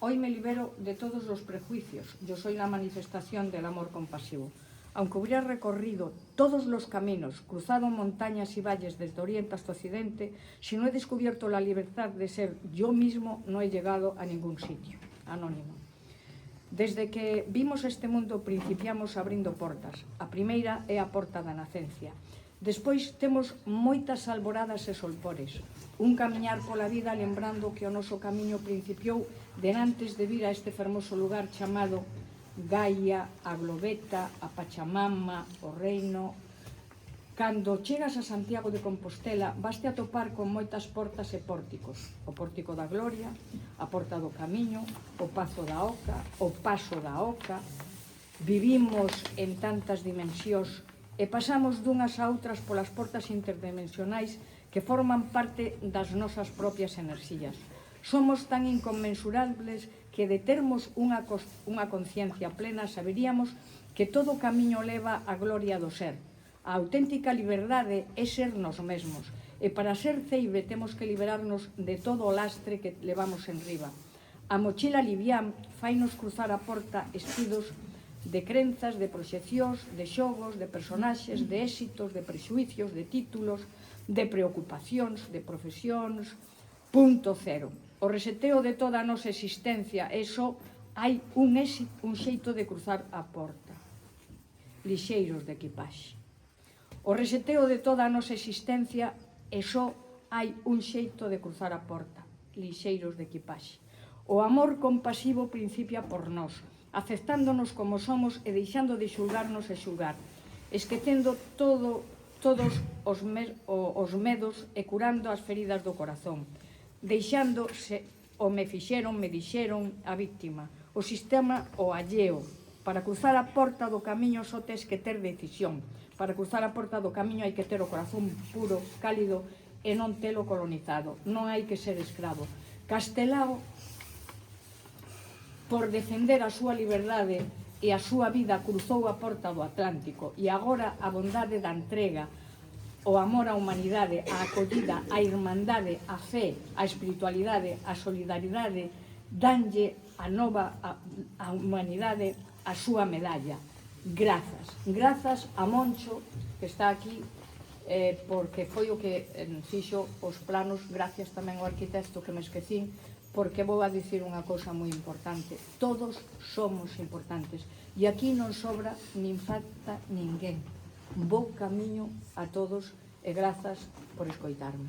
Hoy me libero de todos los prejuicios. Yo soy la manifestación del amor compasivo. Aunque hubiera recorrido todos los caminos, cruzado montañas y valles desde Oriente hasta Occidente, si no he descubierto la libertad de ser yo mismo, no he llegado a ningún sitio. Anónimo. Desde que vimos este mundo principiamos abrindo portas. A primeira é a porta da nacencia. Despois temos moitas alboradas e solpores. Un camiñar pola vida lembrando que o noso camiño principiou denantes de vir a este fermoso lugar chamado Gaia, a Globeta, a Pachamama, o Reino. Cando chegas a Santiago de Compostela, vaste a topar con moitas portas e pórticos. O pórtico da Gloria, a porta do Camiño, o Pazo da Oca, o Paso da Oca. Vivimos en tantas dimensións e pasamos dunhas a outras polas portas interdimensionais que forman parte das nosas propias enerxías. Somos tan inconmensurables que de termos unha conciencia plena saberíamos que todo o camiño leva a gloria do ser. A auténtica liberdade é ser nos mesmos, e para ser ceibe temos que liberarnos de todo o lastre que levamos enriba. A mochila livián fainos cruzar a porta espidos de crenzas, de proxeccións, de xogos, de personaxes, de éxitos, de prexuicios, de títulos, de preocupacións, de profesións. Punto cero. O reseteo de toda a nosa existencia é só hai un xeito de cruzar a porta. Lixeiros de equipaxe. O reseteo de toda a nosa existencia é só hai un xeito de cruzar a porta. Lixeiros de equipaxe. O amor compasivo principia por nós, aceptándonos como somos e deixando de xulgarnos e xulgar, esquecendo todos os medos e curando as feridas do corazón, deixándose o me fixeron, me dixeron a víctima, o sistema o alleo. Para cruzar a porta do camiño só tes que ter decisión. Para cruzar a porta do camiño hai que ter o corazón puro, cálido e non telo colonizado. Non hai que ser escravo. Castelao, por defender a súa liberdade e a súa vida, cruzou a porta do Atlántico, e agora a bondade da entrega, o amor á humanidade, a acollida, a irmandade, a fe, a espiritualidade, a solidaridade, danlle a nova a humanidade a súa medalla. Grazas. Grazas a Moncho, que está aquí, porque foi o que fixo os planos. Gracias tamén ao arquitecto, que me esquecín, porque vou a dicir unha cousa moi importante. Todos somos importantes e aquí non sobra nin falta ninguén. Bo camiño a todos e grazas por escoitarme.